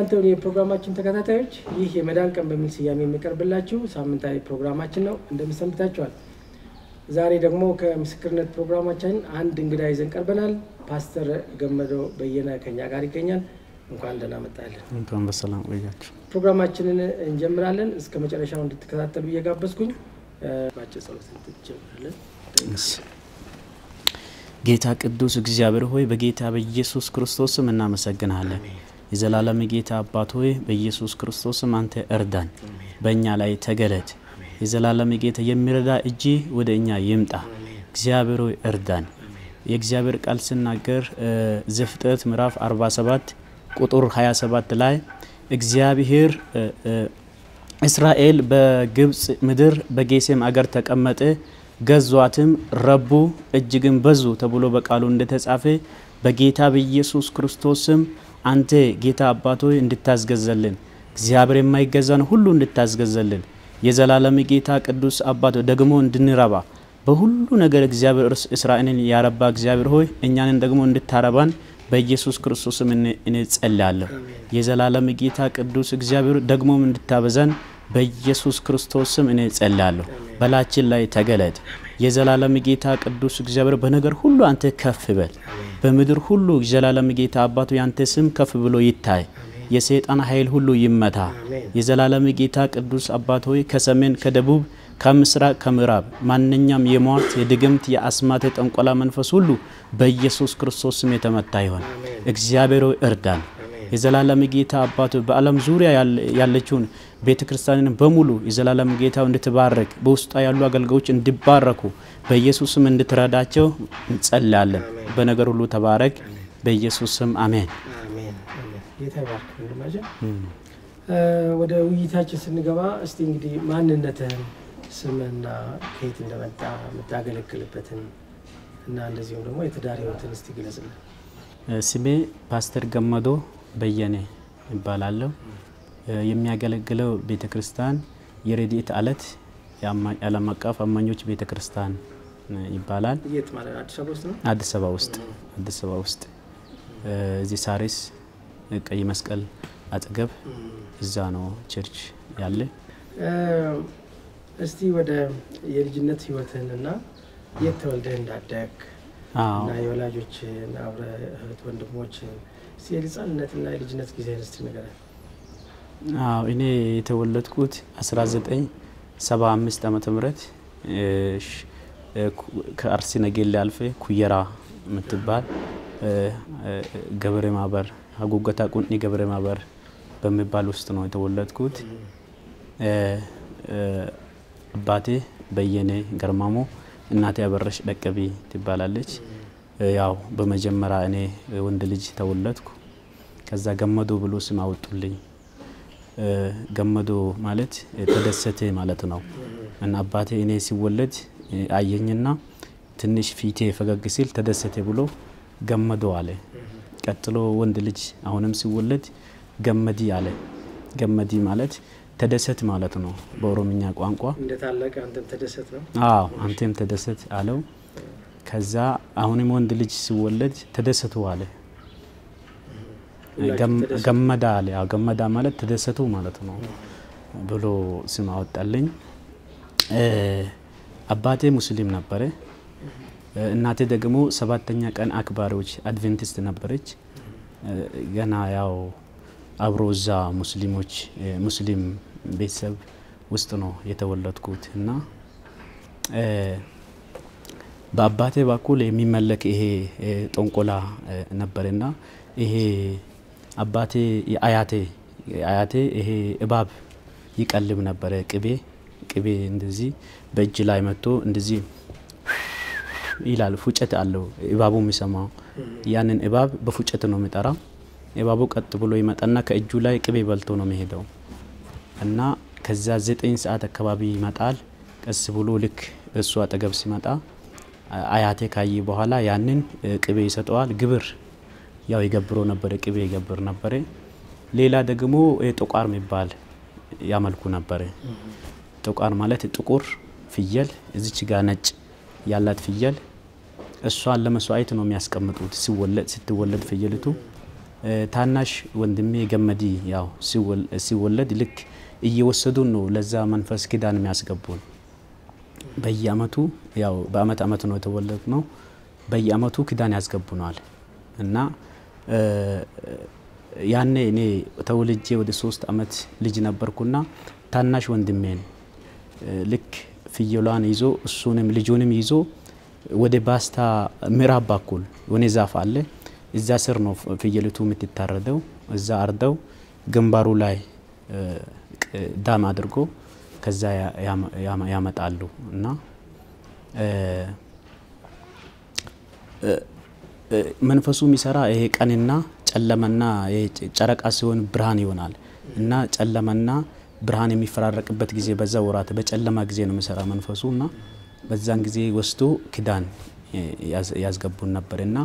አንቶኒ ፕሮግራማችን ተከታታዮች ይህ የመዳን ቀን በሚል ስያሜ የሚቀርብላችሁ ሳምንታዊ ፕሮግራማችን ነው እንደምሰምታችኋል ዛሬ ደግሞ ከምስክርነት ፕሮግራማችን አንድ እንግዳ ይዘን ቀርበናል ፓስተር ገመዶ በየነ ከኛ ጋር ይገኛል እንኳን ደህና መጣልን እንኳን በሰላም ቆያችሁ ፕሮግራማችንን እንጀምራለን እስከ መጨረሻው እንድትከታተሉ እየጋበዝኩኝ ባጭር ጸሎት እንጀምራለን ጌታ ቅዱስ እግዚአብሔር ሆይ በጌታ በኢየሱስ ክርስቶስ ስም እናመሰግናለን የዘላለም ጌታ አባት ሆይ በኢየሱስ ክርስቶስ ስም አንተ እርዳን በእኛ ላይ ተገለጥ የዘላለም ጌታ የሚረዳ እጂ ወደኛ ይምጣ እግዚአብሔር ሆይ እርዳን የእግዚአብሔር ቃል ሲናገር ዘፍጥረት ምዕራፍ 47 ቁጥር 27 ላይ እግዚአብሔር እስራኤል በግብጽ ምድር በጌሴም አገር ተቀመጠ ገዟትም ረቡ እጅግም በዙ ተብሎ በቃሉ እንደተጻፈ በጌታ በኢየሱስ ክርስቶስ ስም አንተ ጌታ አባት ሆይ እንድታስገዘልን እግዚአብሔር የማይገዛን ሁሉ እንድታስገዘልን የዘላለም ጌታ ቅዱስ አባት ደግሞ እንድንረባ በሁሉ ነገር እግዚአብሔር እስራኤልን ያረባ እግዚአብሔር ሆይ እኛንን ደግሞ እንድታረባን በኢየሱስ ክርስቶስ ስም እንጸልያለሁ የዘላለም ጌታ ቅዱስ እግዚአብሔር ደግሞ እንድታበዛን በኢየሱስ ክርስቶስ ስም እንጸልያለሁ በላችን ላይ ተገለጥ የዘላለም ጌታ ቅዱስ እግዚአብሔር በነገር ሁሉ አንተ ከፍ በል በመድር ሁሉ የዘላለም ጌታ አባቱ ያንተ ስም ከፍ ብሎ ይታይ የሰይጣን ኃይል ሁሉ ይመታ የዘላለም ጌታ ቅዱስ አባት ሆይ ከሰሜን ከደቡብ ከምስራቅ ከምዕራብ ማንኛም የሟርት የድግምት የአስማት የጠንቆላ መንፈስ ሁሉ በኢየሱስ ክርስቶስ ስም የተመታ ይሁን እግዚአብሔር ሆይ እርዳን የዘላለም ጌታ አባቱ በዓለም ዙሪያ ያለችውን ቤተክርስቲያንን በሙሉ የዘላለም ጌታው እንድትባረክ በውስጧ ያሉ አገልጋዮች እንዲባረኩ በኢየሱስ ስም እንድትረዳቸው እንጸልያለን በነገር ሁሉ ተባረክ በኢየሱስ ስም አሜን አሜን ጌታ ይባርክ እንደማጀ ወደ ውይይታችን ስንገባ እስቲ እንግዲህ ማንነትህን ስምና ከየት እንደመጣ መታገለክልበትን እና እንደዚሁ ደግሞ የትዳር ህይወትን እስቲ ግለጽልን ስሜ ፓስተር ገመዶ በየነ ይባላል የሚያገለግለው ቤተክርስቲያን የረዲት አለት የዓለም አቀፍ አማኞች ቤተክርስቲያን ይባላል የት ማለት አዲስ አበባ ውስጥ ነው አዲስ አበባ ውስጥ እዚህ ሳሪስ ቀይ መስቀል አጠገብ እዛ ነው ቸርች ያለ እስቲ ወደ የልጅነት ህይወትህና የተወልደህ እንዳደግ እና የወላጆችና አብረህ ወንድሞች ሲልጻነትና የልጅነት ጊዜህን እስቲ ንገረን እኔ የተወለድኩት 1975 ዓመተ ምህረት ከአርሲ ነገሌ አልፈ ኩየራ ምትባል ገበሬ ማህበር አጉገታ ቁንኒ ገበሬ ማህበር በሚባል ውስጥ ነው የተወለድኩት አባቴ በየነ ገርማሞ እናቴ አበረሽ ደቀቢ ትባላለች ያው በመጀመሪያ እኔ ወንድ ልጅ ተወለድኩ ከዛ ገመዶ ብሎ ስም አወጡልኝ ገመዶ ማለት ተደሰተ ማለት ነው እና አባቴ እኔ ሲወለድ አየኝና ትንሽ ፊቴ ፈገግ ሲል ተደሰተ ብሎ ገመዶ አለ ቀጥሎ ወንድ ልጅ አሁንም ሲወለድ ገመዲ አለ ገመዲ ማለት ተደሰት ማለት ነው በኦሮምኛ ቋንቋ እንደታለቀ አንተም ተደሰት ነው አንተም ተደሰት አለው ከዛ አሁንም ወንድ ልጅ ሲወለድ ተደሰቱ አለ ገመዳ አለ ገመዳ ማለት ተደሰቱ ማለት ነው ብሎ ስም አወጣልኝ አባቴ ሙስሊም ነበር እናቴ ደግሞ ሰባተኛ ቀን አክባሪዎች አድቬንቲስት ነበረች ገና ያው አብሮዛ ሙስሊም ቤተሰብ ውስጥ ነው የተወለድኩት እና በአባቴ በኩል የሚመለክ ይሄ ጠንቆላ ነበርና ይሄ አባቴ አያቴ ይሄ እባብ ይቀልብ ነበር ቅቤ እንደዚህ በእጅ ላይ መጥቶ እንደዚህ ይላል ፉጨት አለው እባቡ የሚሰማው ያንን እባብ በፉጨት ነው የሚጠራ እባቡ ቀጥ ብሎ ይመጣና ከእጁ ላይ ቅቤ በልቶ ነው የሚሄደው እና ከዛ 9 ሰዓት አካባቢ ይመጣል ቀስ ብሎ ልክ እሱ አጠገብ ሲመጣ አያቴ ካይ በኋላ ያንን ቅቤ ይሰጠዋል ግብር ያው ይገብሮ ነበር ቅቤ ይገብር ነበር ሌላ ደግሞ ጥቋር የሚባል ያመልኩ ነበር ጥቋር ማለት ጥቁር ፍየል እዚች ጋር ነጭ ያላት ፍየል እሷን ለመስዋዕት ነው የሚያስቀምጡት ስትወለድ ፍየልቱ ታናሽ ወንድሜ ገመዲ ያው ሲወለድ ልክ እየወሰዱን ነው ለዛ መንፈስ ኪዳን የሚያስገቡን በየአመቱ ያው በአመት ነው የተወለድነው በየአመቱ ኪዳን ያስገቡናል እና ያኔ እኔ ተወልጄ ወደ 3 አመት ልጅ ነበርኩና ታናሽ ወንድሜን ልክ ፍየሏን ይዞ እሱንም ልጁንም ይዞ ወደ ባስታ ምዕራብ በኩል ወኔ ዛፍ አለ እዛ ስር ነው ፍየልቱ የምትታረደው እዛ አርደው ግንባሩ ላይ ዳም አድርጎ ከዛ ያመጣሉ እና መንፈሱ የሚሰራ ይሄ ቀንና ጨለማና ጨረቃ ሲሆን ብርሃን ይሆናል እና ጨለማና ብርሃን የሚፈራረቅበት ጊዜ በዛ ወራት በጨለማ ጊዜ ነው የሚሰራ መንፈሱና በዛን ጊዜ ወስዶ ኪዳን ያስገቡን ነበርና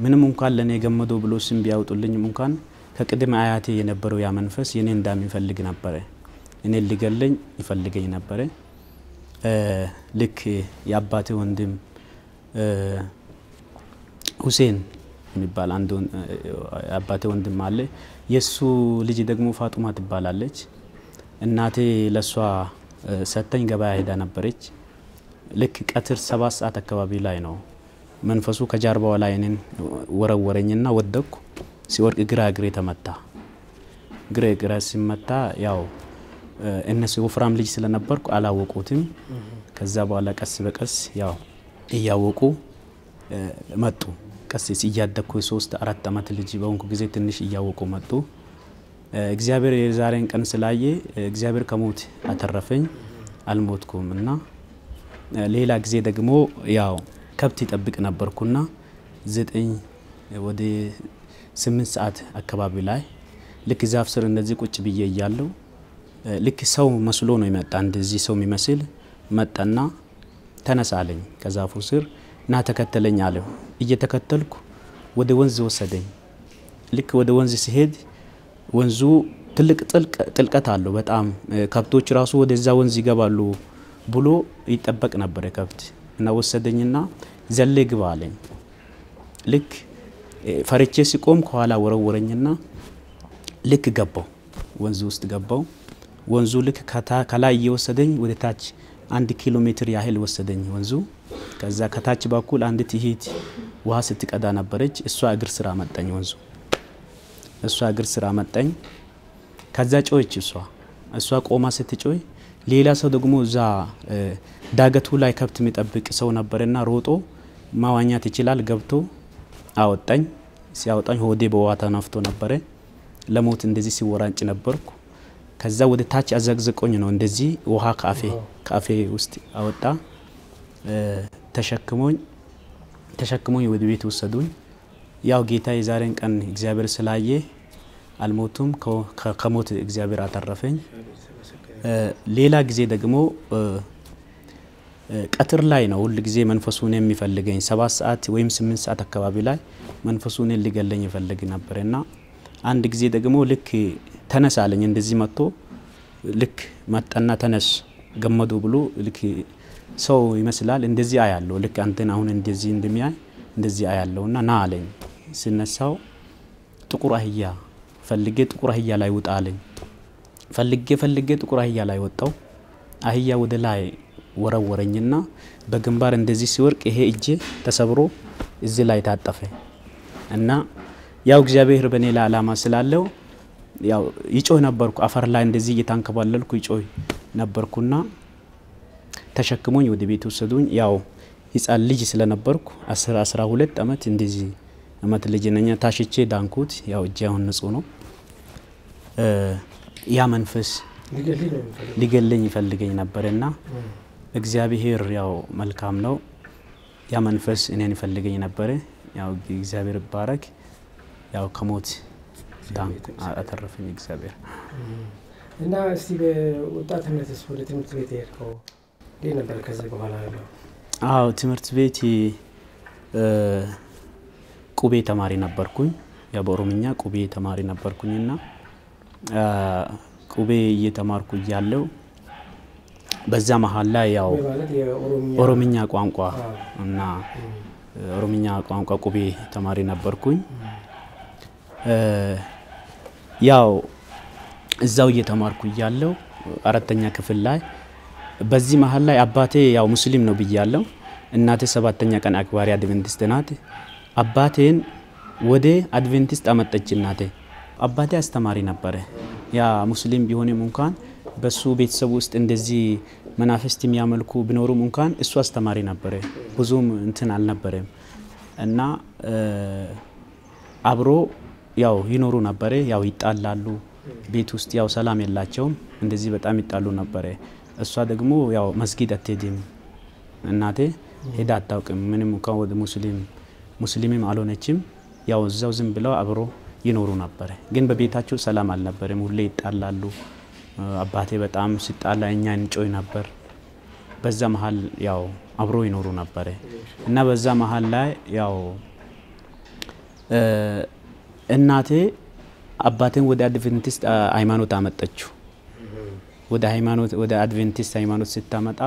ምንም እንኳን ለኔ ገመዶ ብሎ ስም ቢያውጡልኝም እንኳን ከቅድመ አያቴ የነበረው ያ መንፈስ የኔ እንዳሚፈልግ ነበር እኔ ሊገለኝ ይፈልገኝ ነበር ልክ ያባቴ ወንድም ሁሴን የሚባል አንድ አባቴ ወንድም አለ የሱ ልጅ ደግሞ ፋጡማ ትባላለች እናቴ ለሷ ሰተኝ ገበያ ሄዳ ነበረች ልክ ቀትር 7 ሰዓት አካባቢ ላይ ነው መንፈሱ ከጃርባው ላይ እኔን ወረወረኝና ወደኩ ሲወርቅ ግራ ተመታ ግራ ሲመታ ያው እነሱ ወፍራም ልጅ ስለነበርኩ አላወቁትም ከዛ በኋላ ቀስ በቀስ ያው እያወቁ መጡ ቀስ ሲያደኩ 3-4 አመት ልጅ በሆንኩ ጊዜ ትንሽ እያወቁ መጡ እግዚአብሔር የዛሬን ቀን ስላየ እግዚአብሔር ከሞት አተረፈኝ አልሞትኩምና ሌላ ጊዜ ደግሞ ያው ከብት ይጠብቅ ነበርኩና 9 ወደ 8 ሰዓት አካባቢ ላይ ልክ ዛፍ ስር እንደዚህ ቁጭ ብዬ እያለሁ ልክ ሰው መስሎ ነው የመጣ እንደዚህ ሰው የሚመስል መጣና ተነሳለኝ ከዛፉ ስር ና ተከተለኝ አለው እየተከተልኩ ወደ ወንዝ ወሰደኝ ልክ ወደ ወንዝ ሲሄድ ወንዙ ትልቅ ጥልቀት አለው በጣም ከብቶች ራሱ ወደዛ ወንዝ ይገባሉ ብሎ ይጠበቅ ነበር ከብት እና ወሰደኝና ዘለ ግባ አለኝ ልክ ፈርቼ ሲቆም ከኋላ ወረወረኝና ልክ ገባው ወንዙ ውስጥ ገባው ወንዙ ልክ ከላይ እየወሰደኝ ወደ ታች 1 ኪሎ ሜትር ያህል ወሰደኝ ወንዙ ከዛ ከታች በኩል አንድ ትሂት ውሃ ስትቀዳ ነበረች እሷ እግር ስራ መጣኝ ወንዙ እሷ እግር ስራ መጣኝ ከዛ ጮች እሷ ቆማ ስትጮይ ሌላ ሰው ደግሞ እዛ ዳገቱ ላይ ከብት የሚጠብቅ ሰው ነበርና ሮጦ ማዋኛት ይችላል ገብቶ አወጣኝ ሲያወጣኝ ሆዴ በዋታ ናፍቶ ነበር ለሞት እንደዚህ ሲወራንጭ ነበርኩ ከዛ ወደ ታች አዘግዝቆኝ ነው እንደዚህ ውሃ ካፌ ውስጥ አወጣ ተሸክሞኝ ወደ ቤት ወሰዱኝ ያው ጌታ የዛሬን ቀን እግዚአብሔር ስላየ አልሞቱም ከሞት እግዚአብሔር አተረፈኝ ሌላ ጊዜ ደግሞ ቀትር ላይ ነው ሁሉ ጊዜ መንፈሱን የሚፈልገኝ 7 ሰዓት ወይም 8 ሰዓት አካባቢ ላይ መንፈሱን ሊገለኝ ይፈልግ ነበርና አንድ ጊዜ ደግሞ ልክ ተነሳለኝ እንደዚህ መጥቶ ልክ መጣና ተነስ ገመዱ ብሎ ልክ ሰው ይመስላል እንደዚህ አያለው ልክ አንተን አሁን እንደዚህ እንደሚያይ እንደዚህ አያለውና ና አለኝ ሲነሳው ጥቁር አህያ ፈልጌ ጥቁር አህያ ላይ ወጣ አለኝ ፈልጌ ጥቁር አህያ ላይ ወጣው አህያ ወደ ላይ ወረወረኝና በግንባር እንደዚህ ሲወርቅ ይሄ እጄ ተሰብሮ እዚህ ላይ ታጠፈ እና ያው እግዚአብሔር በኔ ላይ አላማ ስላለው ያው ይጮህ ነበርኩ አፈር ላይ እንደዚህ እየታንከባለልኩ ይጮህ ነበርኩና ተሸክሞኝ ወደ ቤት ወሰዱኝ ያው ህፃን ልጅ ስለነበርኩ 12 አመት እንደዚህ አመት ልጅ ነኝ ታሽቼ ዳንኩት ያው እጃውን ንጹህ ነው ያ መንፈስ ሊገለኝ ይፈልገኝ ነበርና እግዚአብሔር ያው መልካም ነው ያ መንፈስ እኔን ይፈልገኝ ነበር ያው እግዚአብሔር ባረክ ያው ከሞት አተረፈኝ እግዚአብሔር እና እስቲ በወጣትነትስ ወደ ትምህርት ቤት ሄድከው ነበር ከዚህ በኋላ ያለው አው ትምህርት ቤት ቁቤ ተማሪ ነበርኩኝ ያ በኦሮምኛ ቁቤ ተማሪ ነበርኩኝና ቁቤ እየተማርኩ ያለው በዛ መሃል ላይ ያው ኦሮምኛ ቋንቋ እና ኦሮምኛ ቋንቋ ቁቤ ተማሪ ነበርኩኝ ያው እዛው እየተማርኩ እያለሁ 4ኛ ክፍል ላይ በዚህ መሃል ላይ አባቴ ያው ሙስሊም ነው ብያለሁ። እናቴ 7ኛ ቀን አክባሪ አድቬንቲስት ናት። አባቴን ወደ አድቬንቲስት አመጣች እናቴ። አባቴ አስተማሪ ነበረ። ያ ሙስሊም ቢሆንም እንኳን በሱ ቤተሰብ ውስጥ እንደዚህ መናፍስት የሚያመልኩ ቢኖሩም እንኳን እሱ አስተማሪ ነበረ። ብዙም እንትን አልነበረም እና አብሮ ያው ይኖሩ ነበረ። ያው ይጣላሉ ቤት ውስጥ ያው ሰላም የላቸውም። እንደዚህ በጣም ይጣሉ ነበረ። እሷ ደግሞ ያው መስጊድ አትሄድም እናቴ ሄዳ አታውቅም። ምንም እንኳን ወደ ሙስሊምም አልሆነችም። ያው እዛው ዝም ብለው አብሮ ይኖሩ ነበረ። ግን በቤታቸው ሰላም አልነበረም። ሁሌ ይጣላሉ። አባቴ በጣም ሲጣላ እኛ እንጮይ ነበር። በዛ መሃል ያው አብሮ ይኖሩ ነበረ እና በዛ መሃል ላይ ያው እናቴ አባቴን ወደ አድቬንቲስት ሃይማኖት አመጣችው። ወደ አድቬንቲስት ሃይማኖት ስታመጣ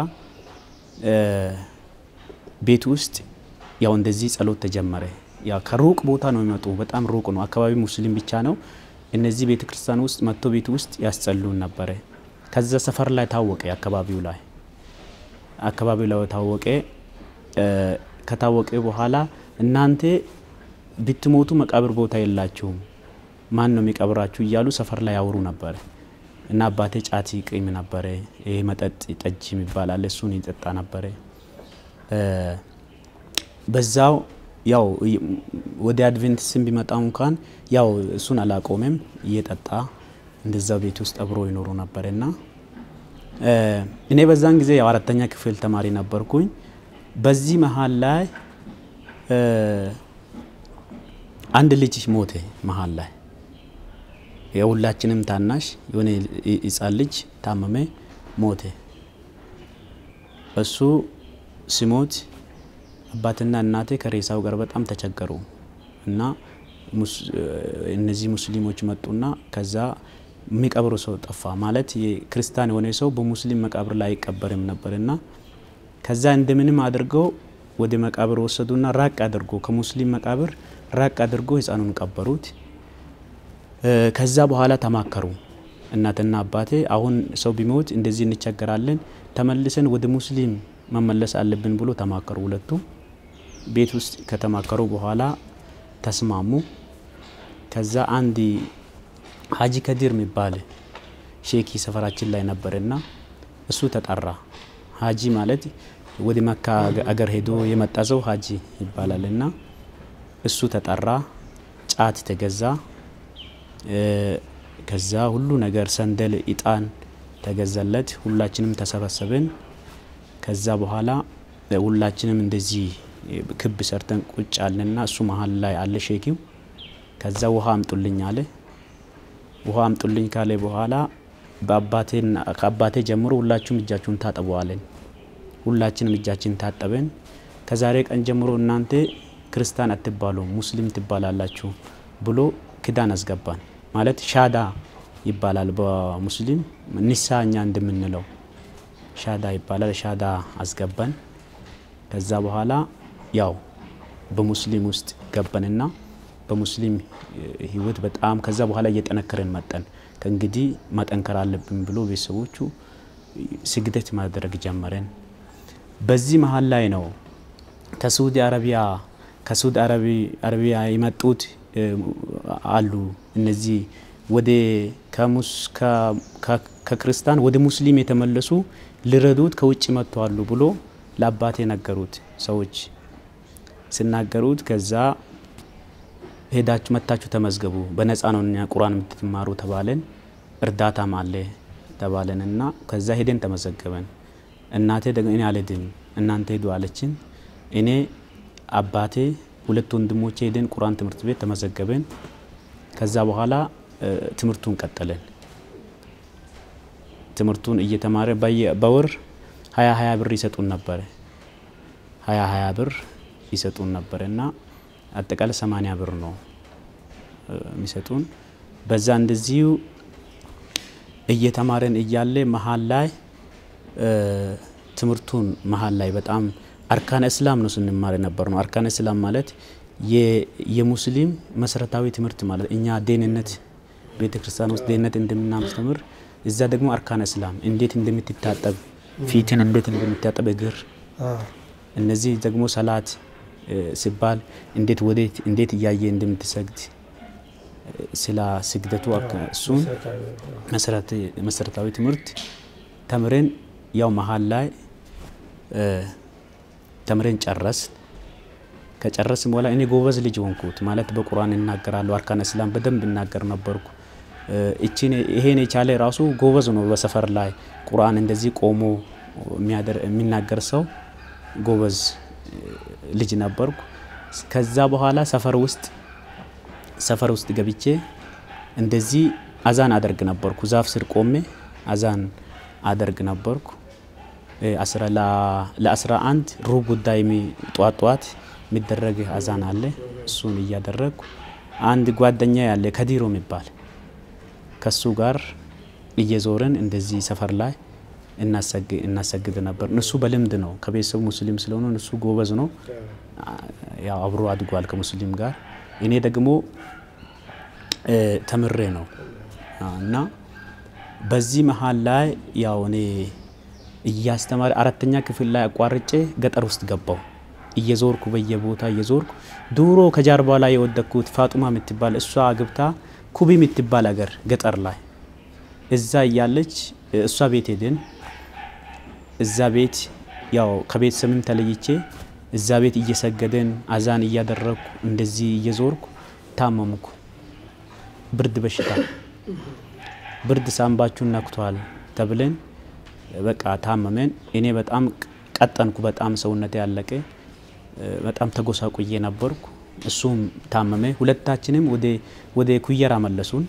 ቤት ውስጥ ያው እንደዚህ ጸሎት ተጀመረ። ያው ከሩቅ ቦታ ነው የሚመጡ። በጣም ሩቅ ነው። አካባቢ ሙስሊም ብቻ ነው። እነዚህ ቤተክርስቲያን ውስጥ መጥቶ ቤት ውስጥ ያስጸሉን ነበር። ከዛ ሰፈር ላይ ታወቀ። አካባቢው ላይ ታወቀ። ከታወቀ በኋላ እናንተ ብትሞቱ መቃብር ቦታ የላችሁም፣ ማን ነው የሚቀብራችሁ እያሉ ሰፈር ላይ ያወሩ ነበር። እና አባቴ ጫት ይቅም ነበር። ይሄ መጠጥ ጠጅ የሚባል እሱን ይጠጣ ነበር። በዛው ያው ወደ አድቬንቲስም ቢመጣው እንኳን ያው እሱን አላቆመም። እየጠጣ እንደዛው ቤት ውስጥ አብሮ ይኖሩ ነበርና እኔ በዛን ጊዜ ያው 4ኛ ክፍል ተማሪ ነበርኩኝ። በዚህ መሃል ላይ አንድ ልጅ ሞተ። መሃል ላይ የሁላችንም ታናሽ የሆነ ሕፃን ልጅ ታመመ፣ ሞተ። እሱ ሲሞት አባትና እናቴ ከሬሳው ጋር በጣም ተቸገሩ እና እነዚህ ሙስሊሞች መጡና ከዛ የሚቀብሩ ሰው ጠፋ። ማለት የክርስቲያን የሆነ ሰው በሙስሊም መቃብር ላይ አይቀበርም ነበርና ከዛ እንደምንም አድርገው ወደ መቃብር ወሰዱና ራቅ አድርጎ ከሙስሊም መቃብር ራቅ አድርጎ ሕፃኑን ቀበሩት። ከዛ በኋላ ተማከሩ እናትና አባቴ። አሁን ሰው ቢሞት እንደዚህ እንቸገራለን፣ ተመልሰን ወደ ሙስሊም መመለስ አለብን ብሎ ተማከሩ ሁለቱ። ቤት ውስጥ ከተማከሩ በኋላ ተስማሙ። ከዛ አንድ ሀጂ ከዲር የሚባል ሼኪ ሰፈራችን ላይ ነበርና እሱ ተጠራ። ሀጂ ማለት ወደ መካ አገር ሄዶ የመጣ ሰው ሀጂ ይባላልና እሱ ተጠራ። ጫት ተገዛ። ከዛ ሁሉ ነገር ሰንደል ኢጣን ተገዛለት። ሁላችንም ተሰበሰብን። ከዛ በኋላ ሁላችንም እንደዚህ ክብ ሰርተን ቁጭ አለና እሱ መሃል ላይ አለ ሼኪው። ከዛ ውሃ አምጡልኝ አለ። ውሃ አምጡልኝ ካለ በኋላ ከአባቴ ጀምሮ ሁላችሁም እጃችሁን ታጠቡ አለን። ሁላችንም እጃችን ታጠበን። ከዛሬ ቀን ጀምሮ እናንተ ክርስቲያን አትባሉ ሙስሊም ትባላላችሁ ብሎ ክዳን አስገባን። ማለት ሻዳ ይባላል በሙስሊም ንሳኛ እንደምንለው ሻዳ ይባላል። ሻዳ አስገባን። ከዛ በኋላ ያው በሙስሊም ውስጥ ገባንና በሙስሊም ህይወት በጣም ከዛ በኋላ እየጠነከረን መጣን። ከእንግዲህ ማጠንከር አለብን ብሎ ቤተሰቦቹ ስግደት ማድረግ ጀመረን። በዚህ መሃል ላይ ነው ከሳውዲ አረቢያ የመጡት አሉ። እነዚህ ወደ ከክርስቲያን ወደ ሙስሊም የተመለሱ ሊረዱት ከውጭ መጥተዋል ብሎ ለአባቴ ነገሩት። ሰዎች ሲናገሩት ከዛ ሄዳችሁ መታችሁ ተመዝገቡ፣ በነፃ ነው ቁርአን የምትማሩ ተባለን። እርዳታም አለ ተባለንና ከዛ ሄደን ተመዘገበን። እናቴ ደግሞ እኔ አልሄድም እናንተ ሄዱ አለችን። እኔ አባቴ ሁለት ወንድሞቼ ሄደን ቁርአን ትምህርት ቤት ተመዘገበን። ከዛ በኋላ ትምህርቱን ቀጠለን። ትምህርቱን እየተማረ በወር 20 ብር ይሰጡን ነበር። 20 ብር ይሰጡን ነበርና አጠቃላይ 80 ብር ነው የሚሰጡን። በዛ እንደዚሁ እየተማረን እያለ መሃል ላይ ትምህርቱን መሃል ላይ በጣም አርካነ እስላም ነው ስንማር ነበር ነው። አርካነ እስላም ማለት የሙስሊም መሰረታዊ ትምህርት ማለት እኛ ደህንነት ቤተክርስቲያን ውስጥ ደህንነት እንደምናስተምር እዛ ደግሞ አርካነ እስላም እንዴት እንደምትታጠብ ፊትን እንዴት እንደምትታጠብ እግር እነዚህ ደግሞ ሰላት ሲባል እንዴት እያየ እንደምትሰግድ ስለ ስግደቱ እሱን መሰረታዊ ትምህርት ተምረን ያው መሃል ላይ ተምረን ከጨረስን በኋላ እኔ ጎበዝ ልጅ ሆንኩት ማለት በቁርአን እናገራለሁ አርካነ እስላም በደንብ እናገር ነበርኩ ይሄን የቻለ ራሱ ጎበዝ ነው በሰፈር ላይ ቁርአን እንደዚህ ቆሞ የሚናገር ሰው ጎበዝ ልጅ ነበርኩ ከዛ በኋላ ሰፈር ውስጥ ገብቼ እንደዚህ አዛን አደርግ ነበርኩ ዛፍ ስር ቆሜ አዛን አደርግ ነበርኩ ለ11 ሩብ ጉዳይ ጧት የሚደረግ አዛን አለ እሱን እያደረግኩ አንድ ጓደኛ ያለ ከዲሮ የሚባል ከሱ ጋር እየዞረን እንደዚህ ሰፈር ላይ እናሰግድ ነበር እሱ በልምድ ነው ከቤተሰቡ ሙስሊም ስለሆነ እሱ ጎበዝ ነው ያው አብሮ አድጓል ከሙስሊም ጋር እኔ ደግሞ ተምሬ ነው እና በዚህ መሃል ላይ ያው እኔ እያስተማረ አራተኛ ክፍል ላይ አቋርጬ ገጠር ውስጥ ገባው እየዞርኩ በየቦታ እየዞርኩ ዱሮ ከጃርባ ላይ የወደኩት ፋጡማ የምትባል እሷ አግብታ ኩቢ የምትባል አገር ገጠር ላይ እዛ ያለች እሷ ቤት ሄደን እዛ ቤት ያው ከቤተሰብም ተለይቼ እዛ ቤት እየሰገደን አዛን እያደረኩ እንደዚህ እየዞርኩ ታመምኩ ብርድ ሳምባችሁን ነክቷል ተብለን በቃ ታመመን እኔ በጣም ቀጠንኩ በጣም ሰውነቴ ያለቀ በጣም ተጎሳቁዬ ነበርኩ እሱም ታመመ ሁለታችንም ወደ ኩየራ መለሱን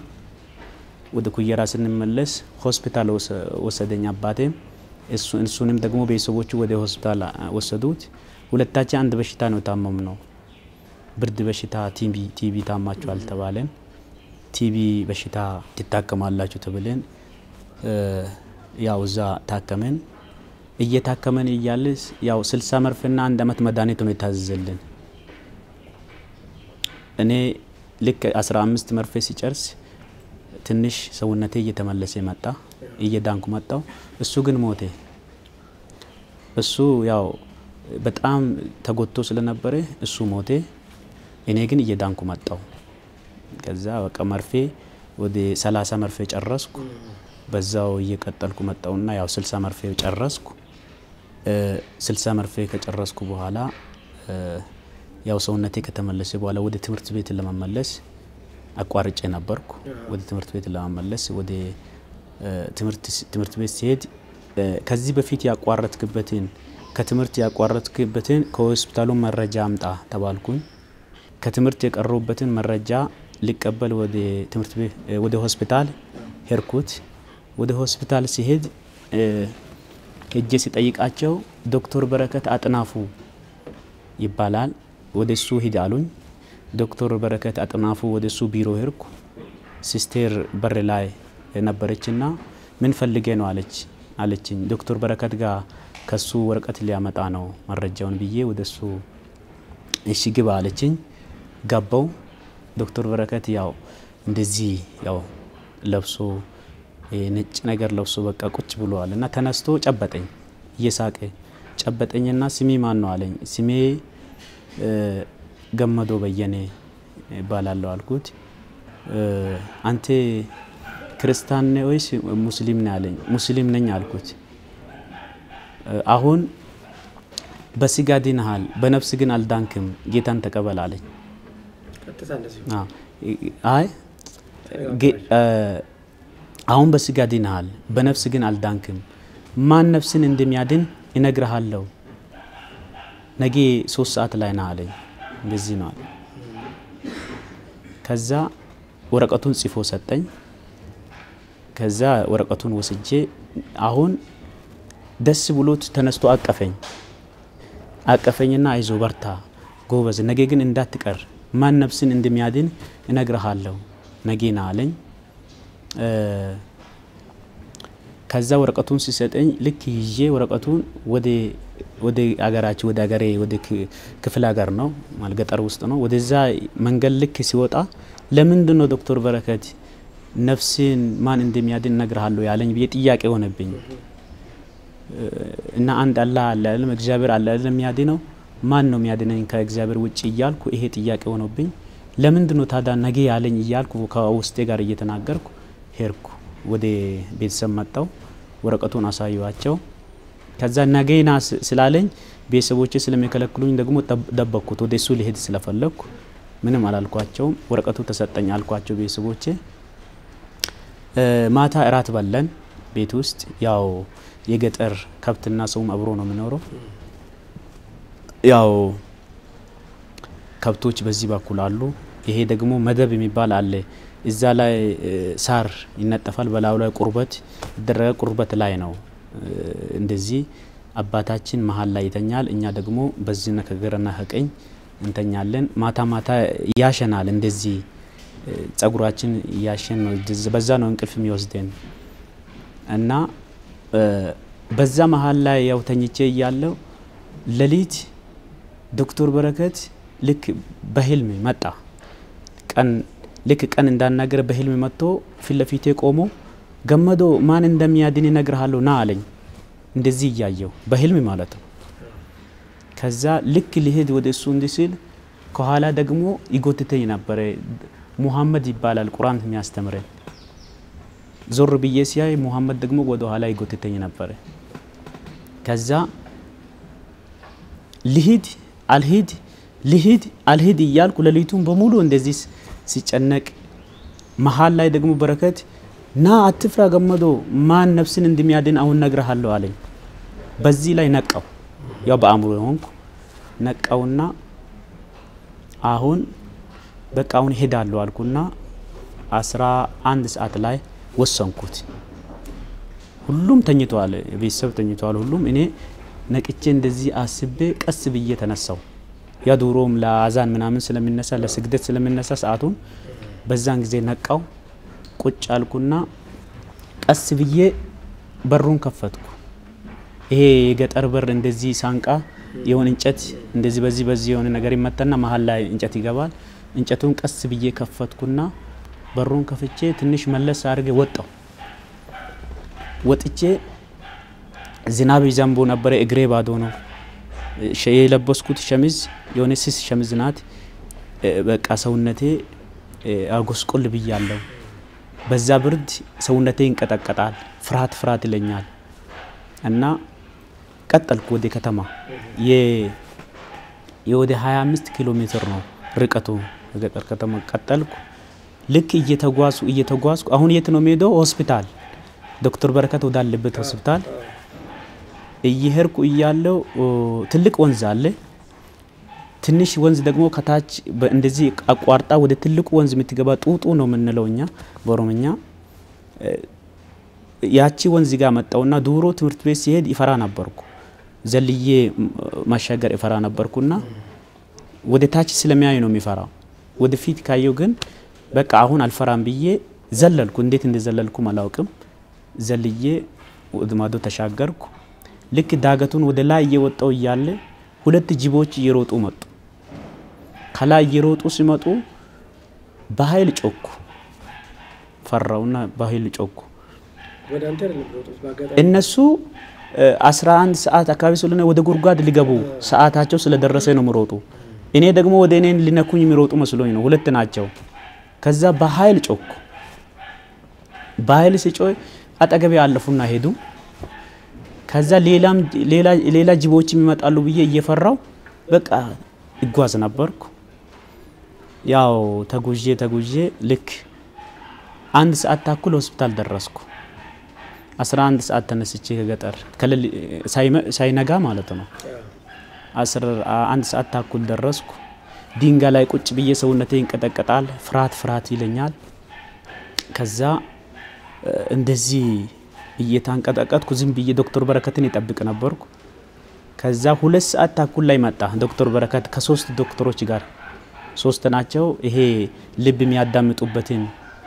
ወደ ኩየራ ስንመለስ ሆስፒታል ወሰደኝ አባቴ እሱንም ደግሞ ቤተሰቦቹ ወደ ሆስፒታል ወሰዱት ሁለታችን አንድ በሽታ ነው ታመምነው ብርድ በሽታ ቲቢ ታማችኋል ተባለን ቲቢ በሽታ ትታከማላችሁ ተብለን ያው እዛ ታከመን እየታከመን እያለስ ያው 60 መርፌና 1 አመት መድኃኒት ነው የታዘዘልን እኔ ልክ 15 መርፌ ሲጨርስ ትንሽ ሰውነቴ እየተመለሰ መጣ እየዳንኩ መጣው እሱ ግን ሞተ እሱ ያው በጣም ተጎድቶ ስለነበረ እሱ ሞተ እኔ ግን እየዳንኩ መጣው ከዛ በቃ መርፌ ወደ 30 መርፌ ጨረስኩ በዛው እየቀጠልኩ መጣውና ያው 60 መርፌ ጨረስኩ 60 መርፌ ከጨረስኩ በኋላ ያው ሰውነቴ ከተመለሰ በኋላ ወደ ትምህርት ቤት ለመመለስ አቋርጬ ነበርኩ ወደ ትምህርት ቤት ለመመለስ ወደ ትምህርት ቤት ሲሄድ ከዚህ በፊት ያቋረጥክበትን ከሆስፒታሉ መረጃ አምጣ ተባልኩኝ ከትምህርት የቀረውበትን መረጃ ሊቀበል ወደ ሆስፒታል ሄድኩት ወደ ሆስፒታል ሲሄድ ሄጄ ሲጠይቃቸው ዶክተር በረከት አጥናፉ ይባላል ወደሱ ሂድ አሉኝ ዶክተር በረከት አጥናፉ ወደሱ ቢሮ ሄድኩ ሲስተር በር ላይ ነበረችና ምን ፈልጌ ነው አለችኝ ዶክተር በረከት ጋር ከሱ ወረቀት ሊያመጣ ነው መረጃውን ብዬ ወደሱ እሺ ግባ አለችኝ ገባው ዶክተር በረከት ያው እንደዚህ ያው ለብሶ ነጭ ነገር ለብሶ በቃ ቁጭ ብሏልና ተነስቶ ጨበጠኝ እየሳቀ ጨበጠኝና ስሜ ማን ነው አለኝ ስሜ ገመዶ በየኔ ባላለው አልኩት አንተ ክርስቲያን ነህ ወይስ ሙስሊም ነህ አለኝ ሙስሊም ነኝ አልኩት አሁን በስጋ ድነሃል በነፍስ ግን አልዳንክም ጌታን ተቀበል አለኝ አሁን በስጋ ድነሃል በነፍስ ግን አልዳንክም ማን ነፍስን እንደሚያድን እነግርሃለሁ ነገ 3 ሰዓት ላይ ና አለኝ እንደዚህ ነው አለ ከዛ ወረቀቱን ጽፎ ሰጠኝ ከዛ ወረቀቱን ወስጄ አሁን ደስ ብሎት ተነስቶ አቀፈኝና አይዞ በርታ ጎበዝ ነገ ግን እንዳትቀር ማን ነፍስን እንደሚያድን እነግርሃለሁ ነገ ና አለኝ ከዛ ወረቀቱን ሲሰጠኝ ልክ ይዤ ወረቀቱን ወደ አገራችን ወደ አገሬ ወደ ክፍለ ሀገር ነው ማለት ገጠር ውስጥ ነው ወደዛ መንገድ ልክ ሲወጣ ለምንድነው ዶክተር በረከት ነፍስን ማን እንደሚያድን ነግርሃለሁ ያለኝ ብዬ ጥያቄ ሆነብኝ እና አንድ አላህ አለ አይደለም እግዚአብሔር አለ አይደለም የሚያድነው ማን ነው የሚያድነኝ ከእግዚአብሔር ውጪ እያልኩ ይሄ ጥያቄ ሆነብኝ ለምንድነው ታዳ ነገ ያለኝ እያልኩ ከውስጤ ጋር እየተናገርኩ ሄርኩ ወደ ቤተሰብ መጣው ወረቀቱን አሳዩዋቸው ከዛ ነገና ስላለኝ ቤተሰቦቼ ስለሚከለክሉኝ ደግሞ ደበኩት ወደ እሱ ሊሄድ ስለፈለኩ ምንም አላልኳቸው ወረቀቱ ተሰጠኝ አልኳቸው ቤተሰቦቼ ማታ እራት በለን ቤት ውስጥ ያው የገጠር ከብትና ሰውም አብሮ ነው የሚኖረው ያው ከብቶች በዚህ በኩል አሉ ይሄ ደግሞ መደብ የሚባል አለ እዛ ላይ ሳር ይነጠፋል በላው ላይ ቁርበት ይደረጋ ቁርበት ላይ ነው እንደዚህ አባታችን መሃል ላይ ይተኛል እኛ ደግሞ በዚህና ከገረና ሀቀኝ እንተኛለን ማታ ማታ ያሸናል እንደዚህ ጸጉራችን ያሸን ነው በዛ ነው እንቅልፍ የሚወስደን እና በዛ መሃል ላይ ያው ተኝቼ ያለው ለሊት ዶክተር በረከት ልክ በህልም መጣ ቀን ልክ ቀን እንዳናገረ በህልም መጥቶ ፍለፊቴ ቆሞ ገመዶ ማን እንደሚያድን ይነግርሃለሁ ና አለኝ እንደዚህ ያያየው በህልም ማለት ነው ከዛ ልክ ሊሄድ ወደ እሱ እንዲስል ከኋላ ደግሞ ይጎትተኝ ነበር ሙሐመድ ይባላል ቁርአን የሚያስተምረን ዞር ብዬ ሲያይ ሙሐመድ ደግሞ ወደ ኋላ ይጎትተኝ ነበር ከዛ ልሂድ አልሂድ ይያልኩ ለሊቱን በሙሉ እንደዚህ ሲጨነቅ መሃል ላይ ደግሞ በረከት ና አትፍራ ገመዶ ማን ነፍስን እንደሚያድን አሁን ነግርሃለሁ አለኝ በዚህ ላይ ነቃው ያው በአእምሮ ሆንኩ ነቃውና አሁን በቃ አሁን ሄዳለሁ አልኩና 11 ሰዓት ላይ ወሰንኩት ሁሉም ተኝቷል ቤተሰብ ተኝቷል ሁሉም እኔ ነቅቼ እንደዚህ አስቤ ቀስ ብዬ ተነሳው ያ ዶሮም ለአዛን ምናምን ስለሚነሳ ለስግደት ስለሚነሳ ሰዓቱን በዛን ጊዜ ነቃው ቁጭ አልኩና ቀስ ብዬ በሩን ከፈትኩ ይሄ የገጠር በር እንደዚህ ሳንቃ የሆነ እንጨት እንደዚህ በዚህ የሆነ ነገር ይመጣና መሃል ላይ እንጨት ይገባል እንጨቱን ቀስ ብዬ ከፈትኩና በሩን ከፍቼ ትንሽ መለስ አድርጌ ወጥቼ ዝናብ ይዘንቦ ነበር እግሬ ባዶ ነው የለበስኩት ሸሚዝ የሆነ ስስ ሸሚዝ ናት በቃ ሰውነቴ አጎስቆል ብያለሁ በዛ ብርድ ሰውነቴ ይንቀጠቀጣል ፍርሃት ይለኛል እና ቀጠልኩ ወደ ከተማ የወደ 25 ኪሎ ሜትር ነው ርቀቱ ገጠር ከተማ ቀጠልኩ ልክ እየተጓዝኩ አሁን የት ነው ሜዶ ሆስፒታል ዶክተር በረከት ወዳለበት ሆስፒታል እየሄድኩ እያለው ትልቅ ወንዝ አለ ትንሽ ወንዝ ደግሞ ከታች እንደዚህ አቋርጣ ወደ ትልቁ ወንዝ የምትገባ ጡጡ ነው የምንለውኛ በኦሮምኛ ያቺ ወንዝ ጋር መጣውና ዱሮ ትምህርት ቤት ሲሄድ ይፈራ ነበርኩ ዘልዬ ማሻገር ይፈራ ነበርኩና ወደ ታች ስለሚያይ ነው የሚፈራው ወደ ፊት ካየው ግን በቃ አሁን አልፈራም ብዬ ዘለልኩ እንዴት እንደዘለልኩ ማላውቅም ዘልዬ ወደ ማዶ ተሻገርኩ ልክ ዳገቱን ወደ ላይ እየወጣው ይያለ ሁለት ጅቦች እየሮጡ መጡ ከላይ እየሮጡ ሲመጡ በኃይል ጮኩ ፈራውና በኃይል ጮኩ ወደ አንተ ለምሮጡስ ባጋጣሚ እነሱ 11 ሰዓት አካባቢ ስለሆነ ወደ ጉርጓድ ሊገቡ ሰዓታቸው ስለደረሰ ነው ምሮጡ እኔ ደግሞ ወደ እኔን ሊነኩኝ የሚሮጡ መስሎኝ ነው ሁለት ናቸው ከዛ በኃይል ጮኩ በኃይል ሲጮይ አጠገቤ አለፉና ሄዱ ከዛ ሌላ ጅቦች ይመጣሉ ብዬ እየፈራው በቃ ይጓዝ ነበርኩ ያው ተጉዤ ልክ 1 ሰዓት ታኩል ሆስፒታል ደረስኩ 11 ሰዓት ተነስቼ ከገጠር ሳይነጋ ማለት ነው 1 ሰዓት ታኩል ደረስኩ ድንጋይ ላይ ቁጭ ብዬ ሰውነቴ ይንቀጠቀጣል ፍርሃት ይለኛል ከዛ እንደዚህ እየታንቀጠቀጥኩ ዝም ብዬ ዶክተር በረከትን ይጠብቅ ነበርኩ ከዛ 2 ሰዓት ታኩል ላይ መጣ ዶክተር በረከት ከ3 ዶክተሮች ጋር 3 ናቸው ይሄ ልብ የሚያዳምጡበትን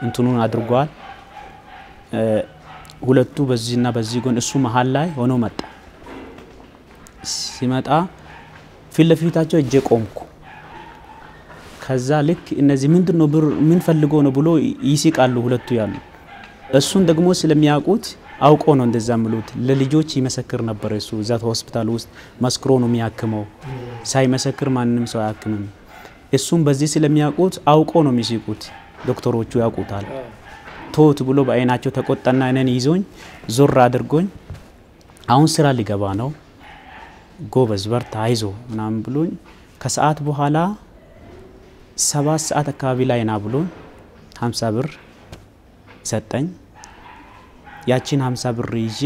እንትኑን አድርጓል ሁለቱ በዚህና በዚህ ጎን እሱ መሃል ላይ ሆኖ መጣ ሲመጣ ፊት ለፊታቸው እጄ ቆምኩ። ከዛ ልክ እነዚህ ምንድነው ብር ምን ፈልጎ ነው ብሎ ይስቃሉ ሁለቱ ያሉ። እሱን ደግሞ ስለሚያውቁት አውቆ ነው እንደዛ ምሉት። ለልጆች ይመሰክር ነበር እሱ እዛ ሆስፒታል ውስጥ መስክሮ ነው የሚያክመው። ሳይመሰክር ማንንም ሰው አያክምም። እሱም በዚህ ስለሚያውቁት አውቆ ነው የሚስቁት። ዶክተሮቹ ያውቁታል። ቶት ብሎ በአይናቸው ተቆጣና እኔን ይዞኝ ዞር አድርጎኝ አሁን ስራ ሊገባ ነው ጎበዝ በርታ አይዞ ምናምን ብሎኝ ከሰዓት በኋላ 7 ሰዓት አካባቢ ላይ ና ብሎኝ 50 ብር ሰጠኝ። ያቺን 50 ብር ይዤ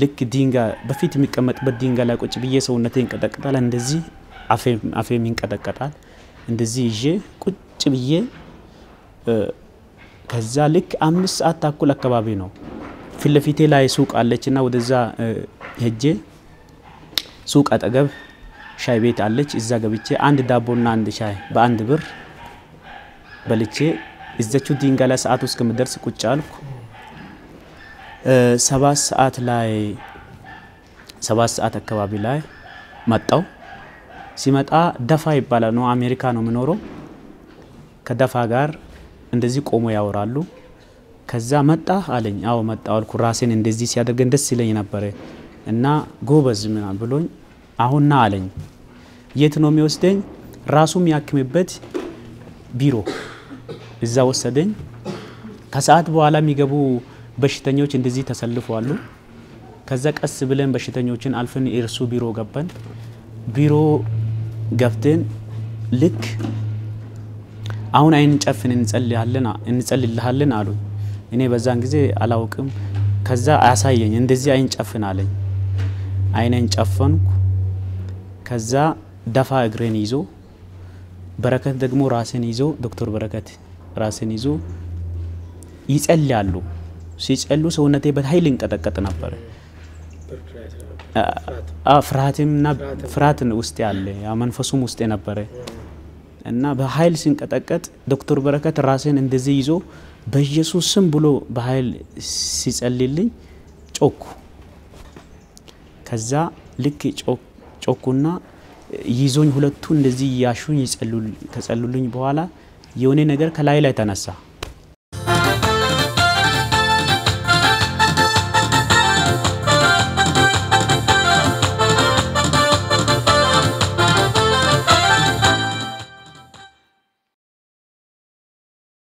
ልክ ድንጋይ በፊት የሚቀመጥበት ድንጋይ ላይ ቁጭ ብዬ ሰውነቴን እንቀጠቀጣል። እንደዚህ አፌም ይንቀጠቀጣል። እንደዚህ ይዤ ቁጭ ብዬ ከዛ ልክ 5 ሰዓት ተኩል አካባቢ ነው ፊት ለፊቴ ላይ ሱቅ አለችና ወደዛ ሄጄ ሱቅ አጠገብ ሻይ ቤት አለች። እዛ ገብቼ አንድ ዳቦና አንድ ሻይ በአንድ ብር በልቼ እዛቹ ድንጋይ ላይ ሰዓት ውስጥ ከምደርስ ቁጭ አልኩ። 7 ሰዓት አካባቢ ላይ መጣው። ሲመጣ ደፋ ይባላል ነው አሜሪካ ነው ምኖረው። ከደፋ ጋር እንደዚህ ቆሞ ያወራሉ። ከዛ መጣ አለኝ። አዎ መጣው አልኩ። ራሴን እንደዚህ ሲያደርገን ደስ ይለኝ ነበር እና ጎበዝ ምናምን ብሎኝ አሁንና አለኝ። የት ነው የሚወስደኝ? ራሱ የሚያክምበት ቢሮ እዛ ወሰደኝ። ከሰዓት በኋላ የሚገቡ በሽተኞች እንደዚህ ተሰልፈዋሉ። ከዛ ቀስ ብለን በሽተኞችን አልፈን እርሱ ቢሮ ገባን። ቢሮ ገብተን ልክ አሁን አይን ጨፍን እንጸልይልሃለን አሉ። እኔ በዛን ጊዜ አላውቅም። ከዛ አያሳየኝ እንደዚህ አይን ጨፍን አለኝ። አይኔን ጨፈንኩ። ከዛ ደፋ እግሬን ይዞ በረከት ደግሞ ራስን ይዞ ዶክተር በረከት ራስን ይዞ ይጸልያሉ። ሲጸሉ ሰውነቴ በኃይል እንቀጠቀጥ ነበር። ፍርሃትን ውስጥ ያለ ያ መንፈሱም ውስጥ ነበር እና በኃይል ሲንቀጠቀጥ ዶክተር በረከት ራስን እንደዚህ ይዞ በኢየሱስ ስም ብሎ በኃይል ሲጸልይልኝ ጮኩ። ከዛ ልክ ጮኩና ይዞኝ ሁለቱ እንደዚህ ያሹኝ ከጸሉልኝ በኋላ የሆነ ነገር ከላይ ተነሳ።